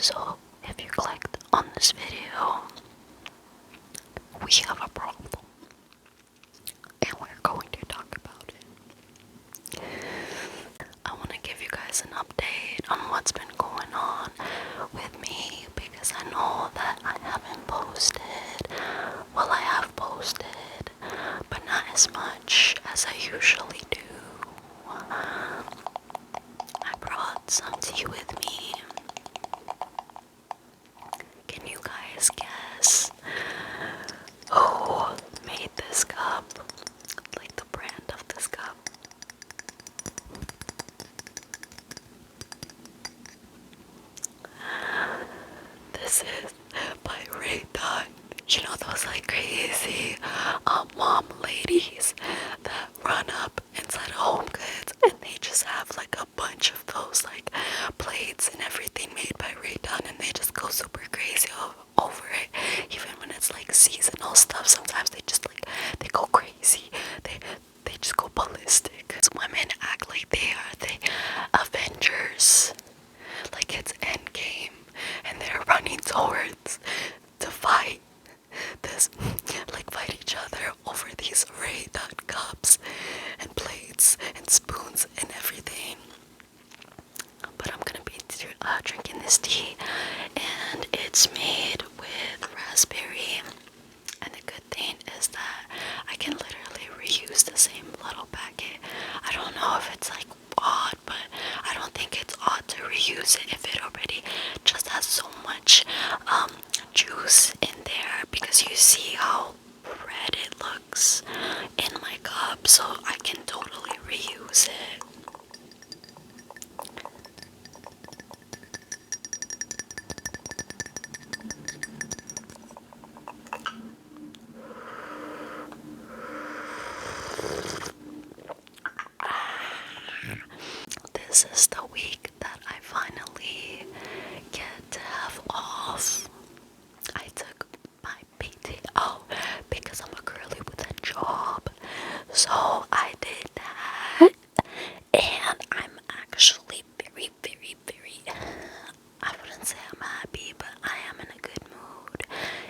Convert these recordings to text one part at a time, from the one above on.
So if you clicked on this video, we have a problem, and we're going to talk about it. I want to give you guys an update on what's been going on with me, because I know that I haven't posted. Well, I have posted, but not as much as I usually do. I brought some tea with me. Can you guys guess who made this cup? Like the brand of this cup? This is by Ray Dunn. You know those like crazy mom ladies that run up inside Home Goods and they just have like a bunch of those like plates and everything made by Ray Dunn, and they just go super crazy over it. Even when it's like seasonal stuff, sometimes they just like they go crazy. They just go ballistic. Women act like they are the Avengers, like it's Endgame, and they're running towards to fight fight each other over these Ray Dunn cups and plates and spoons and everything. But I'm gonna be drinking this tea, and it's made with raspberry. And the good thing is that I can literally reuse the same little packet. I don't know if it's like odd, but I don't think it's odd to reuse it if it already just has so much juice in there, because you see how red it looks in my cup, so I can totally reuse it. This is the week that I finally get to have off. I took my PTO because I'm a girly with a job. So I did that, and I'm actually very, very, very, I wouldn't say I'm happy, but I am in a good mood.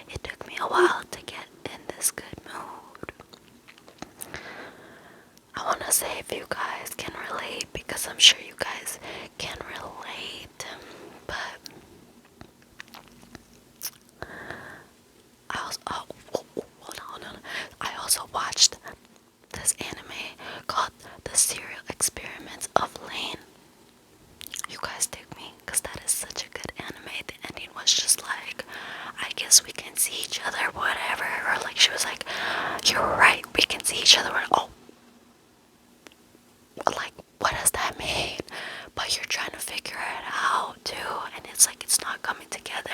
It took me a while to get in this good mood. I want to say if you guys can relate, because I'm sure you guys can relate, but hold on. I also watched this anime called The Serial Experiments of Lane. You guys dig me? Because that is such a good anime. The ending was just like, I guess we can see each other, whatever. Or like she was like, you're right, we can see each other. Oh, like, what does that mean? But you're trying to figure it out too, and it's like it's not coming together.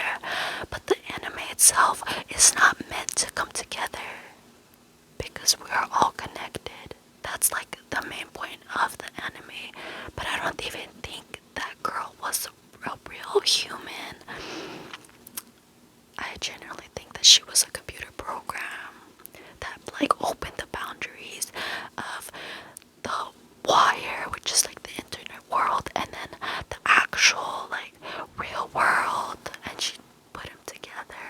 But the anime itself is not meant to come together, because we are all connected. That's like the main point of the anime. But I don't even think that girl was a real human. I generally think that she was a computer program that like opened the boundaries of the wire, which is like the internet world, and then the actual like real world, and she put them together.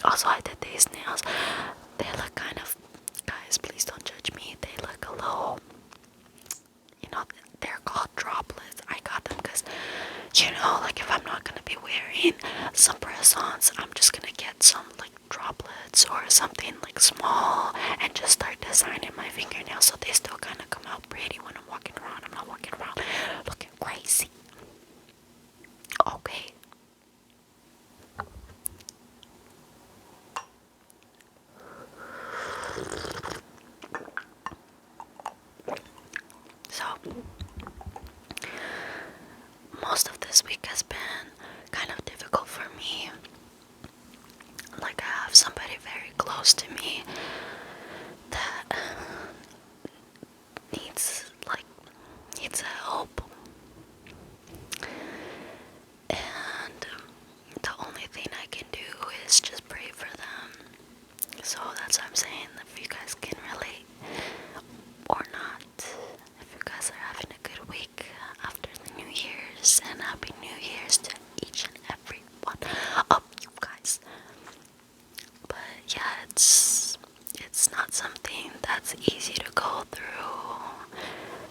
Also, I did these nails. They look kind of, guys, please don't judge me, they look a little, you know, they're called droplets. I got them because, you know, like if I'm not gonna be wearing some press-ons, I'm just gonna get some like droplets or something like small and just start designing my fingernails so they still kind of come out pretty when I'm walking around. I'm not walking around looking crazy. Okay. So, most of this week has been kind of difficult for me. Like, I have somebody very close to me that needs help. And the only thing I can do is just pray for them. So that's what I'm saying, if you guys can relate or not. If you guys are having a good week after the New Year's, and Happy New Year's to each and every to go through.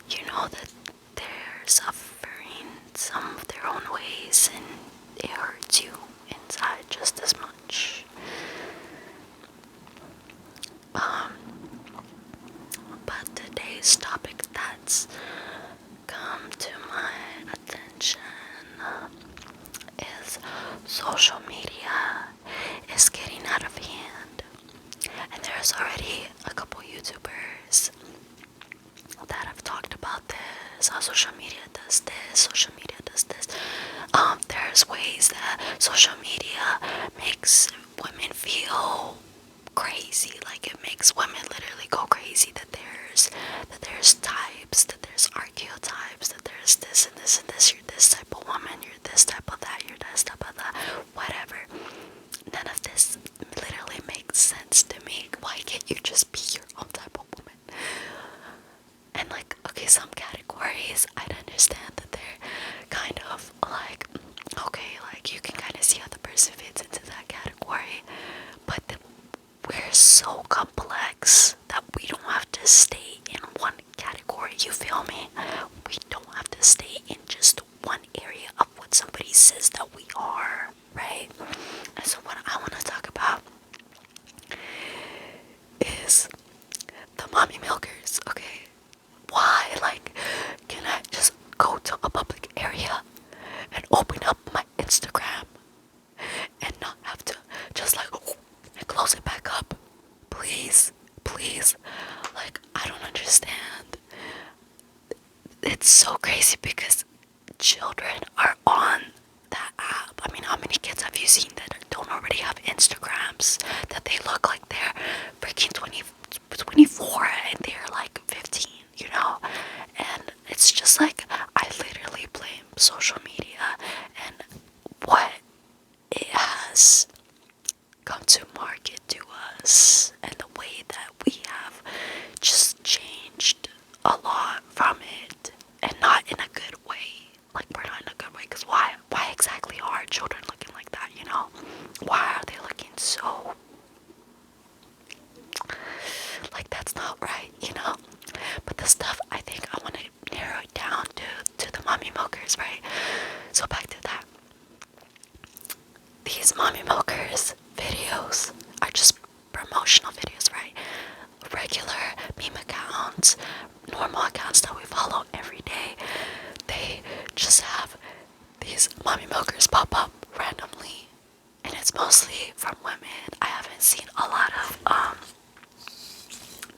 You know that they're suffering some of their own ways, and it hurts you inside just as much. Um, but today's topic that's come to my attention is social media is getting out of hand. And there's already a couple YouTubers that have talked about this, how social media does this, social media does this. There's ways that social media makes women feel crazy, like it makes women literally go crazy, that there's types, that there's archetypes, that there's this and this and this, you're this type of woman, you're this type of that, you're this type of that, whatever. None of this literally makes sense to me. Why can't you just be your own type of woman? And like, okay, some categories I'd understand that they're kind of like, okay, like you can kind of see how the person fits into that category, but we're so complex that we don't have to stay in one category, you feel me? We don't have to stay in just one area of what somebody says that we are, right? And so what I want to talk about is the mommy milkers, okay? Why? Like, can I just go to a public area and open up my Instagram and not have to just like and close it back up? Please, please. Like, I don't understand. It's so crazy because children are on that app. I mean, how many kids have you seen that don't already have Instagrams, that they look like they're freaking 24 and they're like 15, you know? And it's just like, I literally blame social media and what it has come to market to us, and the way that we have just changed a lot from it, and not in a good way. Like, we're not in a good way, because why exactly are children looking like that, you know? Why are they looking so, like, that's not right, you know? But the stuff, I think I want to narrow it down to the mommy milkers, right? So back to that. These mommy milkers videos are just promotional videos, right? Regular meme accounts, normal accounts that we follow every day, they just have these mommy milkers pop up randomly, and it's mostly from women. I haven't seen a lot of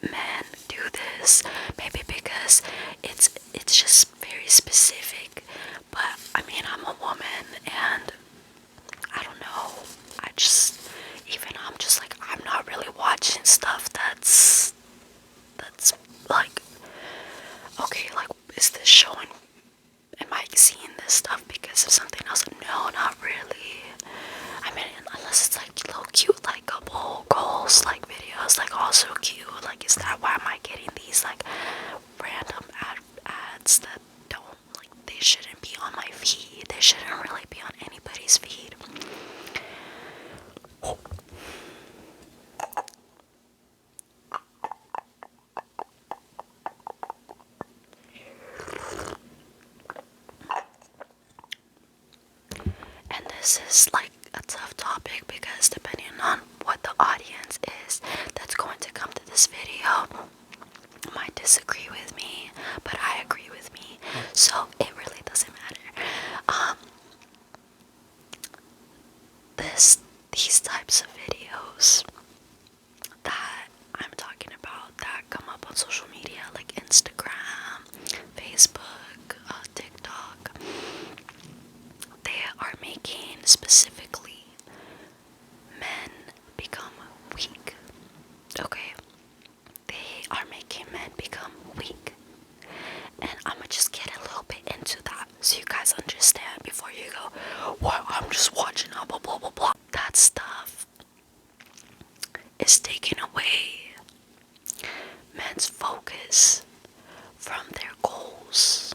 men do this, maybe because it's just very specific. But I mean, I'm a woman, and I don't know. I'm just like, I'm not really watching stuff that's like, okay, like, is this showing, am I seeing this stuff because of something else? No, not really. I mean, unless it's like little cute, like couple goals, like videos, like all so cute. Like, is that why am I getting these like random ads that don't, like, they shouldn't be on my feed? They shouldn't really be on anybody's feed. And this is like a tough topic because depending on what the audience is that's going to come to this video might disagree with me, but I agree with me, so it really doesn't matter. These types of videos that I'm talking about that come up on social media like Instagram, Facebook, TikTok, they are making specifically men become weak. Okay? They are making men become weak. And I'm gonna just get a little bit into that so you guys understand before you go, well, I'm just watching blah blah blah blah. That stuff is taking away men's focus from their goals.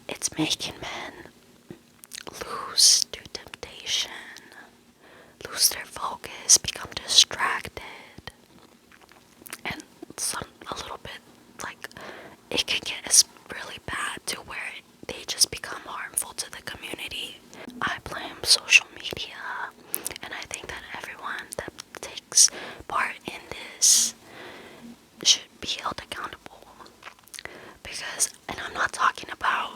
It's making men lose to temptation, lose their focus, become distracted, and held accountable. Because, and I'm not talking about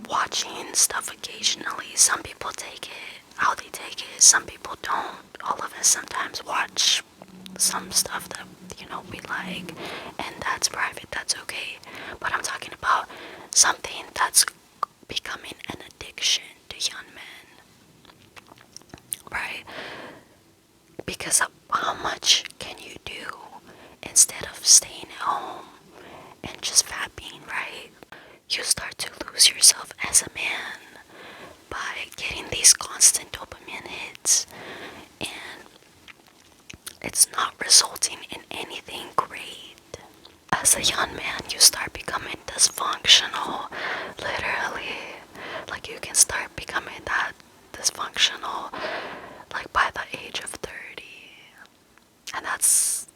watching stuff occasionally. Some people take it how they take it, some people don't. All of us sometimes watch some stuff that, we like, and that's private, that's okay. But I'm talking about something that's becoming an addiction to young men, right? Because of how much can you do instead of staying at home and just fapping, right? You start to lose yourself as a man by getting these constant dopamine hits, and it's not resulting in anything great. As a young man, you start becoming dysfunctional, literally. Like, you can start becoming that dysfunctional, like, by the age of 30. And that's,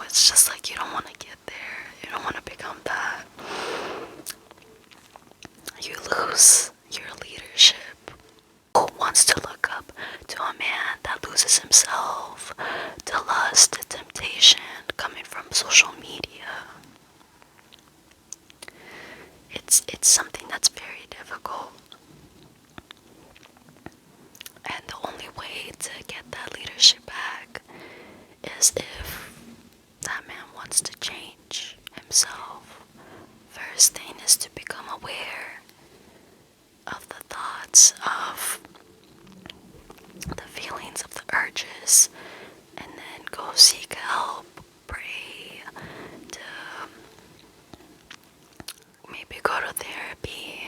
it's just like you don't want to get there. You don't want to become that. You lose your leadership. Who wants to look up to a man that loses himself to lust, to temptation coming from social media? It's something that's very difficult. And the only way to get that leadership back is if that man wants to change himself. First thing is to become aware of the thoughts, of the feelings, of the urges, and then go seek help, pray, to maybe go to therapy,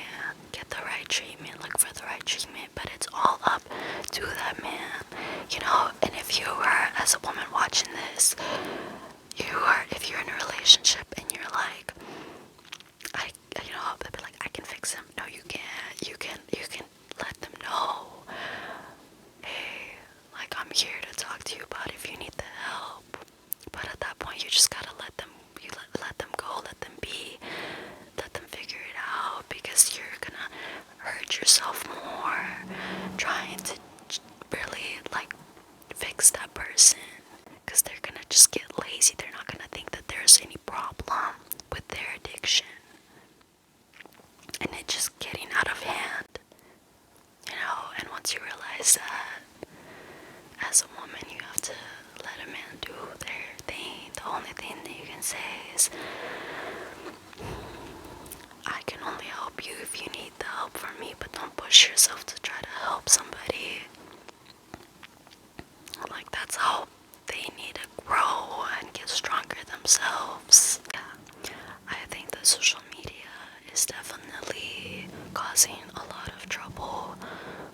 get the right treatment, look for the right treatment. But it's all up to that man, and if you are, as a woman watching this, if you're in a relationship and you're like, they'll be like, I can fix him. No, you can't. You can let them know, hey, like, I'm here to talk to you about if you need the help. But at that point, you just gotta let them go, let them be, let them figure it out, because you're gonna hurt yourself more trying to really, like, fix that person, because they're gonna just get lazy. They're not gonna think that there's any problem with their addiction, and it's just getting out of hand, and once you realize that, as a woman, you have to let a man do their thing. The only thing that you can say is, I can only help you if you need the help from me, but don't push yourself to try to help somebody. Like, that's how they need to grow and get stronger themselves. Yeah, I think that social media is definitely causing a lot of trouble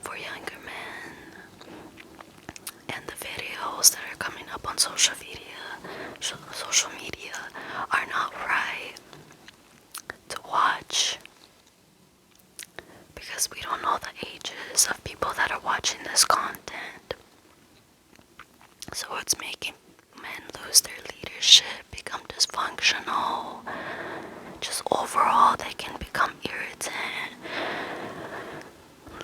for younger men. And the videos that are coming up on social media are not right to watch, because we don't know the ages of people that are watching this content. So it's making men lose their leadership, become dysfunctional. Just overall, they can become irritant,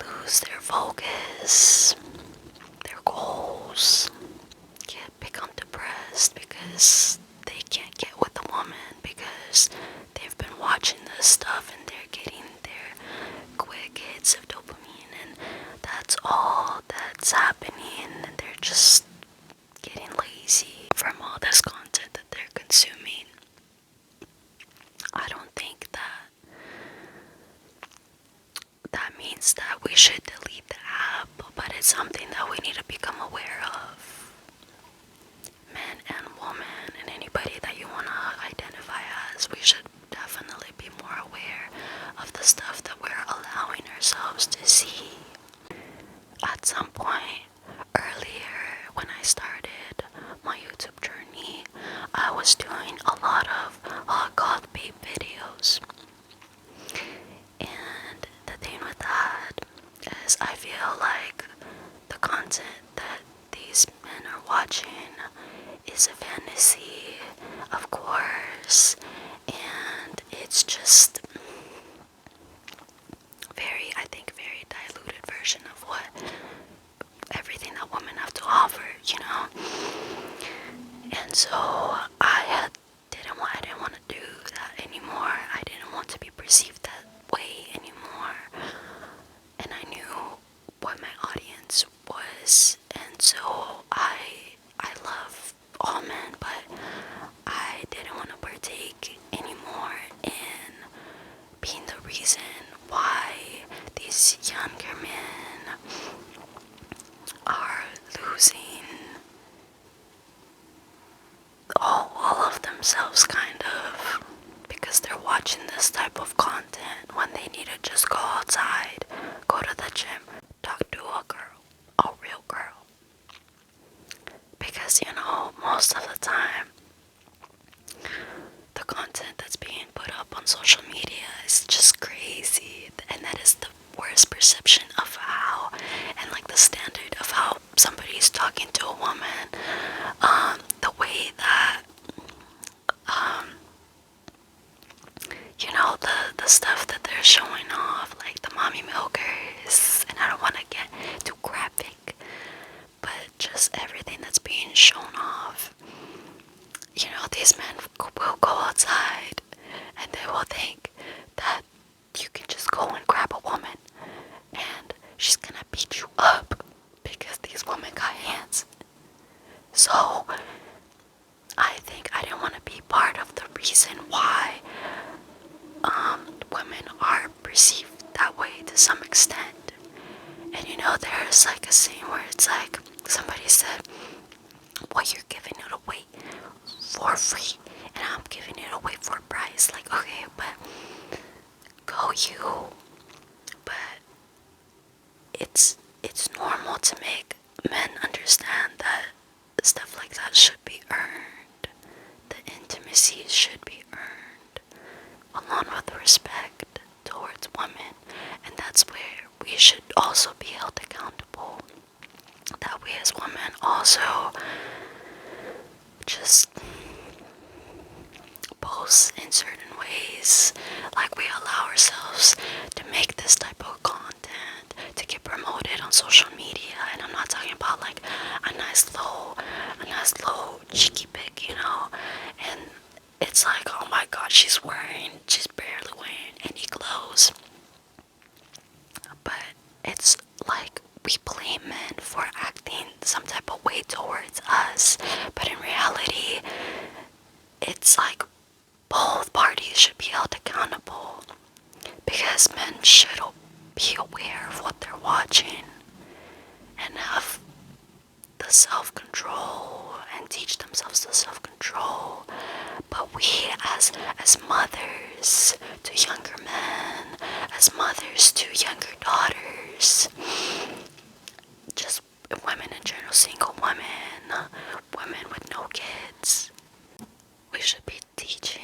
lose their focus, their goals, become depressed because they can't get with a woman, because they've been watching this stuff and they're getting their quick hits of dopamine, and that's all that's happening, and they're just getting lazy from all this content that they're consuming. I don't think that means that we should delete the app, but it's something that we need to become aware of. Men and women, and anybody that you want to identify as, we should definitely be more aware of the stuff that we're allowing ourselves to see. At some point earlier, when I started my YouTube journey, I was doing a lot of hot babe videos. And the thing with that is, I feel like the content that these men are watching is a fantasy, of course, and it's just very diluted version of what everything that women have to offer, And so I didn't want watching this type of content when they need to just go outside, go to the gym, talk to a girl, a real girl. Because, most of the time, the content that's being put up on social media is just crazy, and that is the worst perception of how, and like the standard of how somebody's talking to a woman, the way that, the stuff that they're showing off, like the mommy milkers, and I don't want to get too graphic, but just everything that's being shown off. These men will go outside and they will think that you can just go and grab a woman and she's gonna beat you up because these women got hands. So I think I didn't want to be part of the reason why women are perceived that way to some extent. And there's like a scene where it's like somebody said, well, you're giving it away for free and I'm giving it away for a price. Like, okay, but go you. But it's normal to make men understand that stuff like that should be earned. The intimacy should be earned, along with respect towards women. And that's where we should also be held accountable. That we as women also just post in certain ways, like we allow ourselves to make this type of content to get promoted on social media. And I'm not talking about like a nice little cheeky pic, and it's like, oh my god, she's barely wearing any clothes. But it's like we blame men for acting some type of way towards us, but in reality, it's like both parties should be held accountable, because men should be aware of what they're watching and have the self-control and teach themselves the self-control. But we as mothers to younger men, as mothers to younger daughters, just women in general, single women, women with no kids, we should be teaching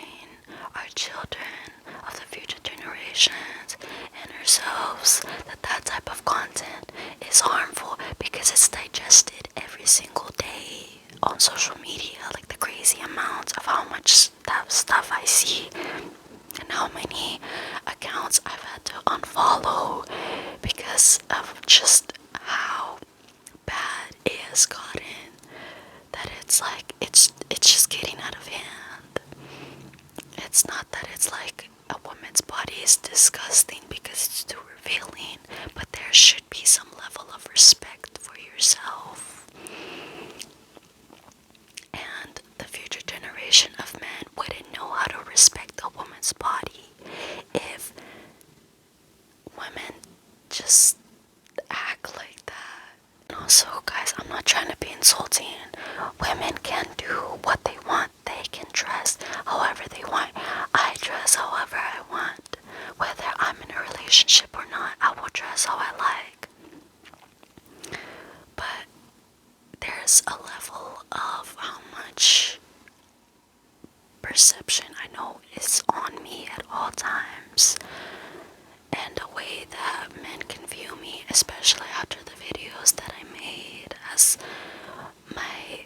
our children of the future generations and ourselves that that type of content is harmful, because it's digested every single day on social media, like the crazy amounts of how much stuff I see and how many accounts I've had to unfollow because of just how bad it has gotten. That it's like it's just getting out of hand. It's not that it's like a woman's body is disgusting because it's too revealing, but there should be some level of respect for yourself. And the future generation of men wouldn't know how to respect a woman's body if women just act like that. And also, guys, I'm not trying to be insulting. Women can do what they want. They can dress however they want. I dress however I want. Whether I'm in a relationship or not, I will dress how I like. But there's a level of how much perception I know is on me at all times, and a way that men can view me, especially after the videos that I made as my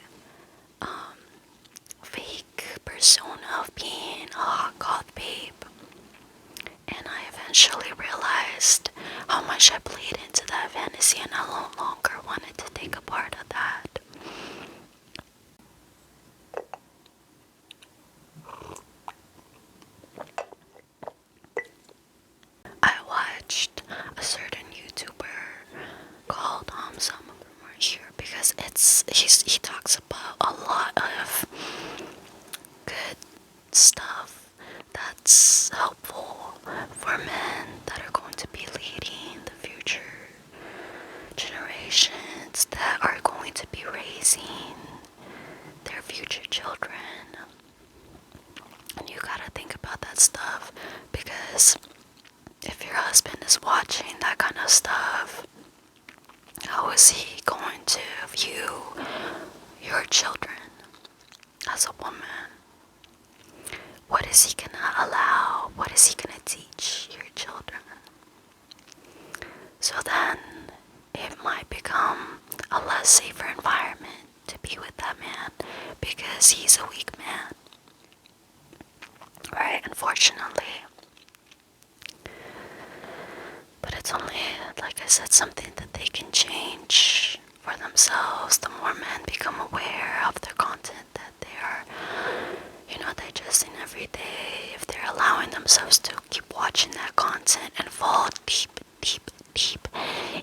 fake persona of being a hot goth babe. And I eventually realized how much I played into that fantasy, and I no longer wanted to take a part of that. I watched a certain YouTuber called some of them are here, because he talks about a lot of good stuff that's helpful for men that are going to be leading the future generations, that are going to be raising their future children. And you gotta think about about that stuff, because if your husband is watching that kind of stuff, how is he going to view your children as a woman? What is he gonna allow? What is he gonna teach your children? So then it might become a less safer environment to be with that man, because he's a weak man, right? Unfortunately. But it's only, like I said, something that they can change for themselves. The more men become aware of the content that they are, digesting every day, if they're allowing themselves to keep watching that content and fall deep, deep, deep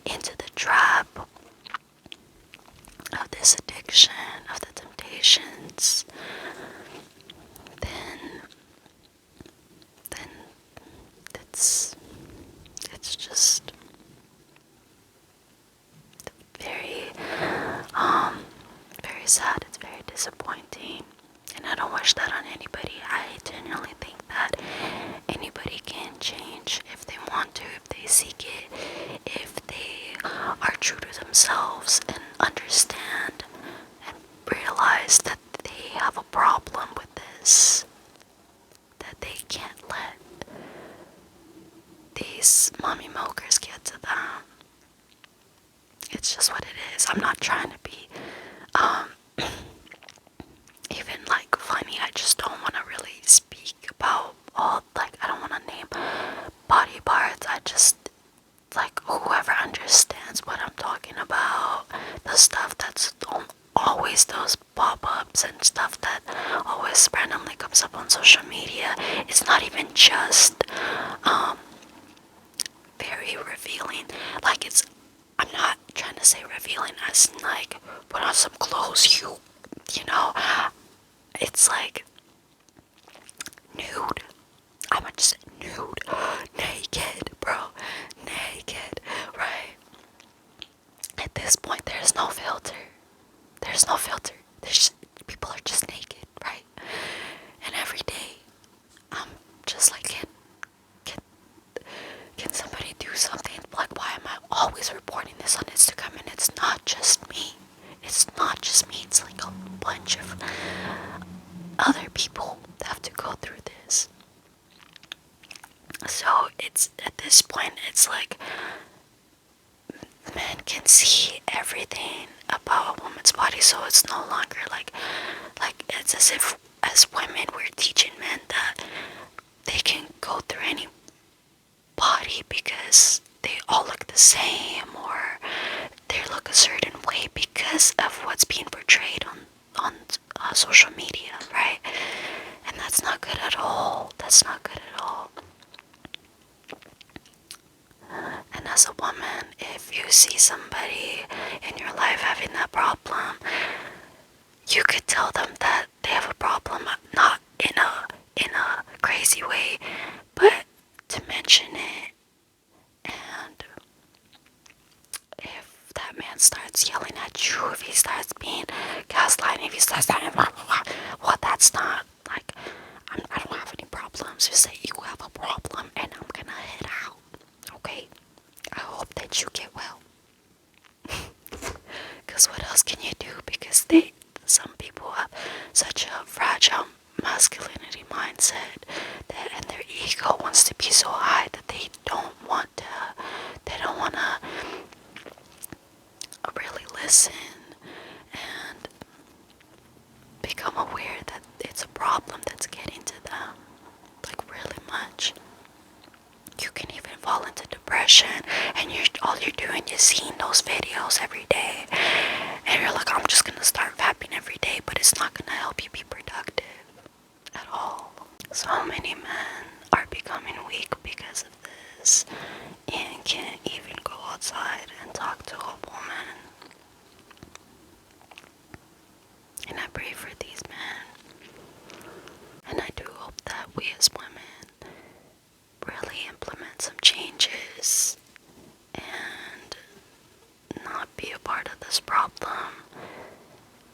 into the trap of this addiction, of the temptations, then it's just very very sad. It's very disappointing, and I don't wish that on anybody. I genuinely think that anybody can change if they want to, if they seek it, if they are true to themselves and understand and realize that they have a problem with this, that they can't let these mommy milkers get to them. It's just what it is. I'm not trying to be even like funny. I just don't want to really speak about all, like, I don't want to name body parts. I just, like, whoever understands what I'm talking about, the stuff that's always those pop-ups and stuff that always randomly comes up on social media, it's not even just very revealing. Like, I'm not trying to say revealing as in, like, put on some clothes, you know, it's like nude. I'm just nude, naked, bro, naked, right? At this point, there's no filter. There's no filter. People are just naked, right? And every day, I'm just like, can somebody do something? Like, why am I always reporting this on Instagram? And it's not just me. It's not just me. It's like a bunch of other people that have to go through this. So it's, at this point, it's like men can see everything about a woman's body, so it's no longer like it's as if as women we're teaching men that they can go through any body because they all look the same, or they look a certain way because of what's being portrayed on social media, right? And that's not good at all. That's not good at all. And as a woman, if you see somebody in your life having that problem, you could tell them that they have a problem, not in a crazy way, but to mention it. And if that man starts yelling at you, if he starts being gaslighting, if he starts saying, well, that's not, like, I don't have any problems. Just say you have a problem and I'm gonna head out, okay? I hope that you get well. Because what else can you do? Because some people have such a fragile masculinity mindset that, and their ego wants to be so high that they don't want to really listen and become aware that it's a problem that's getting to them, like, really much. You can even fall into depression, and all you're doing is seeing those videos every day, and you're like, I'm just gonna start vapping every day, but it's not gonna help you be productive at all. So many men are becoming weak because of this and can't even go outside and talk to a woman. And I pray for these men, and I do hope that we as women really implement some changes and not be a part of this problem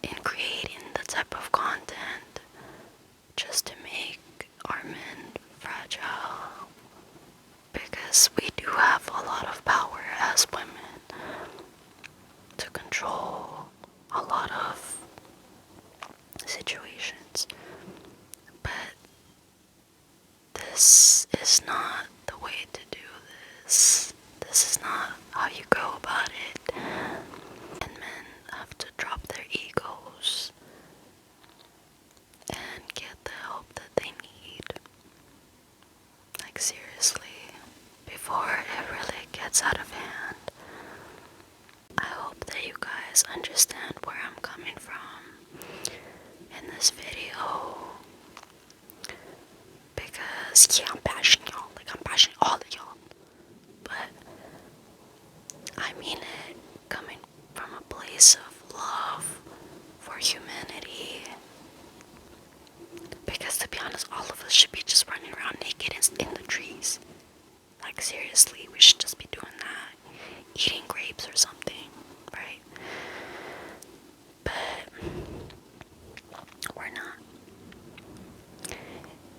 in creating the type of content just to make our men fragile because we do have a lot of power as women to control a lot of situations. But this is not the way to do this. This is not how you go about it. And men have to drop their egos and get the help that they need. Like, seriously, before it really gets out of hand. I hope that you guys understand where I'm coming from in this video. Because, yeah, I'm bashing y'all. Like, I'm bashing all of y'all. But I mean it coming from a place of love for humanity. Because to be honest, all of us should be just running around naked in the trees. Like, seriously, we should just be doing that. Eating grapes or something, right? But we're not.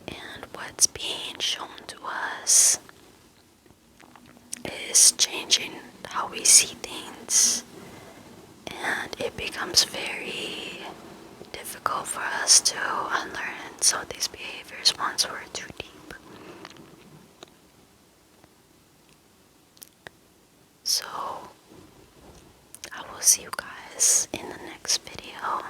And what's being shown to us is changing how we see things. And it becomes very difficult for us to unlearn some of these behaviors once we're too deep. So, I will see you guys in the next video.